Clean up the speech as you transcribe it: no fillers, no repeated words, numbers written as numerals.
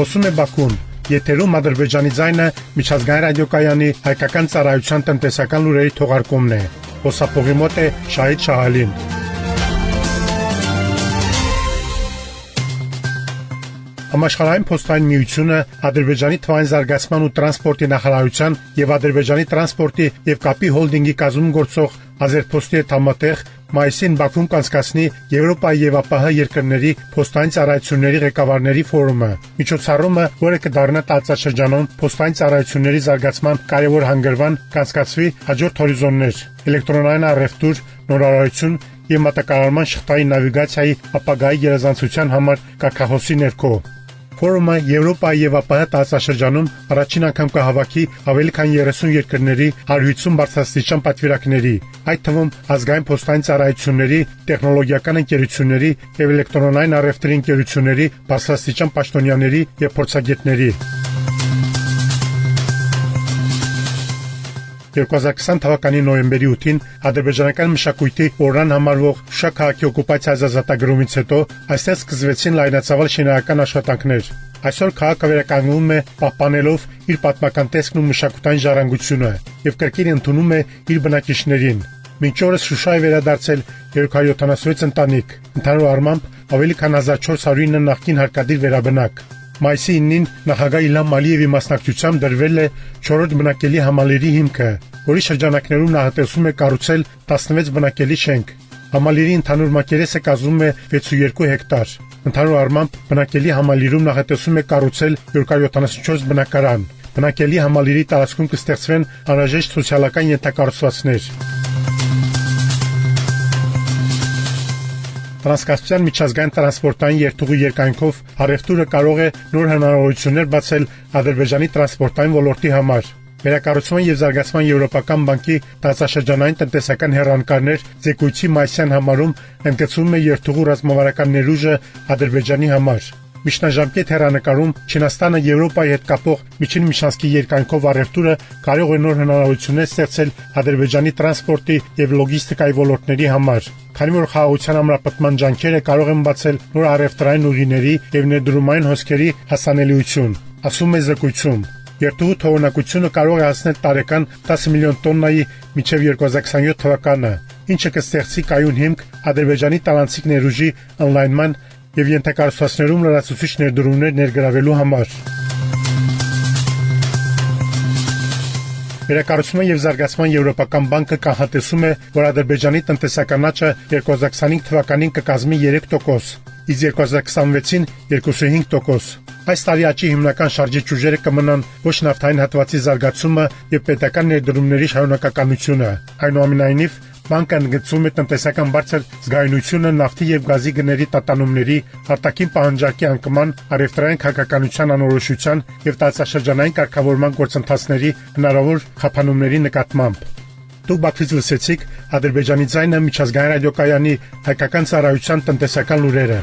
Խոսում է Բաքուն, եթերում Ադրբեջանի ձայնը միջազգային ռադիոկայանի հայկական ծառայության տնտեսական լուրերի թողարկումն է։ Խոսափողի մոտ է Շահիդ Շահալին։ Համաշխարհային փոստային միությունը Ադրբեջանի թվային զարգացման ու տրանսպորտի նախարարության եւ Ադրբեջանի տրանսպորտի եւ կապի հոլդինգի կազմում գործող Ազերփոստի հետ համատեղ մայիսին Բաքվում կանցկացնի Եվրոպայի եւ ԱՊՀ երկրների փոստային ծառայությունների ղեկավարների ֆորումը։ Միջոցառումը, որը կդառնա տարածաշրջանում փոստային ծառայությունների զարգացման կարևոր հանգրվան, կանցկացվի հաջորդ հորիզոններ՝ էլեկտրոնային առևտուր, նորարարություն եւ մատակարարման շղթայի նավիգացիայի ապագայի գերազանցության համար կարգախոսի ներքո։ Ֆորումը Եվրոպայի եւ ԱՊՀ տարածաշրջանում առաջին անգամ կհավաքի ավելի քան 30 երկրների 150 բարձրաստիճան պատվիրակների, այդ թվում ազգային փոստային ծառայությունների, տեխնոլոգիական ընկերությունների եւ էլեկտրոնային առևտրի ընկերությունների բարձրաստիճան պաշտոնյաների եւ փորձագետների։ 2020 թվականի նոյեմբերի 8-ին ադրբեջանական մշակույթի օրրան համարվող Շուշա քաղաքի օկուպացիայի ազատագրումից հետո այստեղ սկսվեցին լայնածավալ շինարարական աշխատանքներ։ Այսօր քաղաքը վերականգնվում է պահպանելով իր պատմական տեսքն ու մշակութային ժառանգությունը եւ կրկին ընդունում է իր բնակիչներին։ Մինչ օրս Շուշա է վերադարձել 376 ընտանիք, ընդհանուր առմամբ ավելի քան 1409 նախկին հարկադիր վերաբնակ։ Մայիսի 9-ին նախագահ Իլհամ Ալիևի մասնակցությամբ դրվել է 4-րդ բնակելի համալիրի հիմքը, որի շրջանակներում նախատեսվում է կառուցել 16 բնակելի շենք։ Համալիրի ընդհանուր մակերեսը կազմում է 62 հեկտար։ Ընդհանուր առմամբ բնակելի համալիրում նախատեսվում է կառուցել 274 բնակարան։ Բնակելի համալիրի տարածքում կստեղծվեն անհրաժեշտ սոցիալական ենթակառուցվածքներ։ Տրանսկասպիան միջազգային տրանսպորտային երթուղի երկայնքով առևտուրը կարող է նոր հնարավորություններ բացել Ադրբեջանի տրանսպորտային ոլորտի համար։ Վերակառուցման եւ զարգացման եվրոպական բանկի տարածաշրջանային տնտեսական հեռանկարներ զեկույցի մայիսյան համարում ընդգծվում է երթուղու ռազմավարական ներուժը Ադրբեջանի համար։ Միջնաժամկետ հեռանկարում Չինաստանը Եվրոպայի հետ կապող միջին միջանցքի երկայնքով առևտուրը կարող է նոր հնարավորություններ ստեղծել Ադրբեջանի տրանսպորտի եւ լոգիստիկայի ոլորտների համար, քանի որ խաղաղության ամրապնդման ջանքերը կարող են բացել նոր առևտրային ուղիների եւ ներդրումային հոսքերի հասանելիություն, ասում է զեկույցում։ Երթուղու թողունակությունը կարող է հասնել տարեկան 10 միլիոն տոննայի մինչև 2027 թվականը, ինչը կստեղծի կայուն հիմք Ադրբեջանի տարանցիկ ներուժի օնլայնման եւ ենթակառուցվածքներում լրացուցիչ ներդրումներ ներգրավելու համար։ Վերակառուցման եւ զարգացման եվրոպական բանկը կանխատեսում է, որ Ադրբեջանի տնտեսական աճը 2025 թվականին կկազմի 3%, իսկ 2026-ին 2.5%։ Այս տարի աճի հիմնական շարժիչ ուժերը կմնան ոչ նավթային հատվածի զարգացումը եւ պետական ներդրումների շարունակականությունը։ Այնուամենայնիվ, բանկը ընդգծում է տնտեսական բարձր զգայունությունը նավթի եւ գազի գների տատանումների, արտաքին պահանջարկի անկման, առևտրային քաղաքականության անորոշության եւ տարածաշրջանային կարգավորման գործընթացների հնարավոր խափանումների նկատմամբ։ Դուք Բաքվից լսեցիք Ադրբեջանի ձայնը միջազգային ռադիոկայանի հայկական ծառայության տնտեսական լուրերը։